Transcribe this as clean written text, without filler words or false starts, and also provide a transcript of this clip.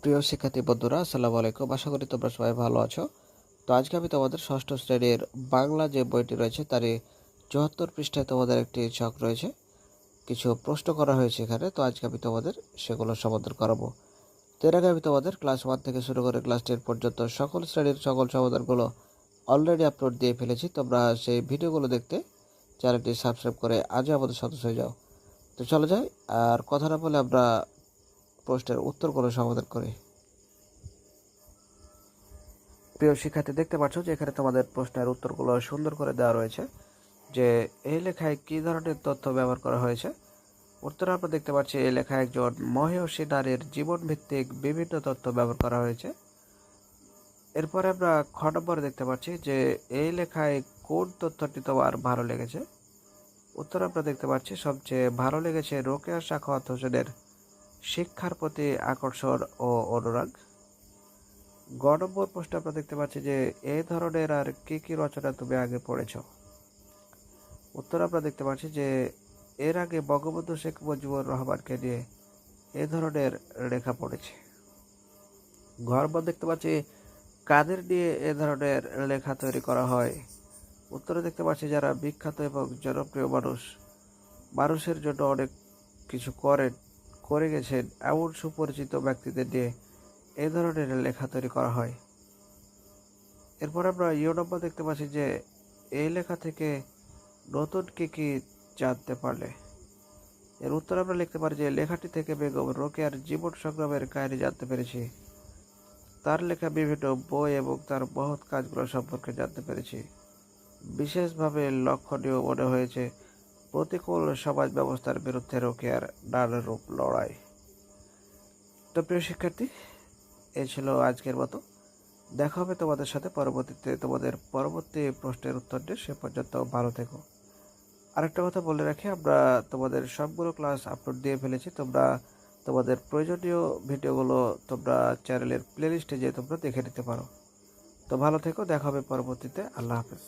প্রিয় শিক্ষার্থী বন্ধুরা, আসসালামু আলাইকুম। আশা করি তোমরা সবাই ভালো আছো। তো আজকে আমি তোমাদের ষষ্ঠ শ্রেণীর বাংলা যে বইটি রয়েছে তারই ৭৪ পৃষ্ঠায় তোমাদের একটি ছক রয়েছে। কিছু প্রশ্ন করা হয়েছে এখানে, তো আজকে আমি তোমাদের সেগুলো সমাধান করাবো। তো এর আগে আমি তোমাদের ক্লাস 1 থেকে শুরু করে ক্লাস 10 পর্যন্ত সকল শ্রেণীর সকল সমাধানগুলো অলরেডি আপলোড দিয়ে ফেলেছি। তোমরা সেই ভিডিওগুলো দেখতে চ্যানেলটি সাবস্ক্রাইব করে আজই আমাদের সদস্য হয়ে যাও। তো চলে যাই, আর কথা না বলে আমরা প্রশ্নের উত্তরগুলো সমাধান করি। প্রিয় শিক্ষার্থী, দেখতে পাচ্ছ যে এখানে তোমাদের প্রশ্নের উত্তরগুলো সুন্দর করে দেওয়া রয়েছে যে এই লেখায় কী ধরনের তথ্য ব্যবহার করা হয়েছে। উত্তরে আমরা দেখতে পাচ্ছি এই লেখায় একজন মহিয়সী নারীর জীবনভিত্তিক বিভিন্ন তথ্য ব্যবহার করা হয়েছে। এরপরে আমরা খ নম্বরে দেখতে পাচ্ছি যে এই লেখায় কোন তথ্যটি তোমার ভালো লেগেছে। উত্তরে আমরা দেখতে পাচ্ছি সবচেয়ে ভালো লেগেছে রোকেয়া সাখাওয়াত হোসেনের শিক্ষার প্রতি আকর্ষণ ও অনুরাগ। গ নম্বর প্রশ্নে আমরা দেখতে পাচ্ছি যে এই ধরনের আর কি কি রচনা তুমি আগে পড়েছ। উত্তর আমরা দেখতে পাচ্ছি যে এর আগে বঙ্গবন্ধু শেখ মুজিবুর রহমানকে নিয়ে এ ধরনের লেখা পড়েছি। ঘ নম্বর দেখতে পাচ্ছি কাদের নিয়ে এ ধরনের লেখা তৈরি করা হয়। উত্তরে দেখতে পাচ্ছি যারা বিখ্যাত এবং জনপ্রিয় মানুষের জন্য অনেক কিছু করে গেছেন এমন সুপরিচিত ব্যক্তিদের নিয়ে এই ধরনের লেখা তৈরি করা হয়। এরপর আমরা ইউ নম্বর দেখতে পাচ্ছি যে এই লেখা থেকে নতুন কি জানতে পারলে। এর উত্তর আমরা লিখতে পারি যে লেখাটি থেকে বেগম রোকেয়ার জীবন সংগ্রামের কাহিনী জানতে পেরেছি, তার লেখা বিভিন্ন বই এবং তার মহৎ কাজগুলো সম্পর্কে জানতে পেরেছি। বিশেষভাবে লক্ষণীয় মনে হয়েছে প্রতিকূল সমাজ ব্যবস্থার বিরুদ্ধে রোকেয়ার নানা রূপ লড়াই। তো প্রিয় শিক্ষার্থী, এই ছিল আজকের মতো। দেখা হবে তোমাদের সাথে পরবর্তীতে তোমাদের পরবর্তী প্রশ্নের উত্তর দিয়ে। সে পর্যন্ত ভালো থেকো। আরেকটা কথা বলে রাখি, আমরা তোমাদের সবগুলো ক্লাস আপলোড দিয়ে ফেলেছি। তোমরা তোমাদের প্রয়োজনীয় ভিডিওগুলো তোমরা চ্যানেলের প্লেলিস্টে যেয়ে তোমরা দেখে নিতে পারো। তো ভালো থেকো, দেখা হবে পরবর্তীতে। আল্লাহ হাফেজ।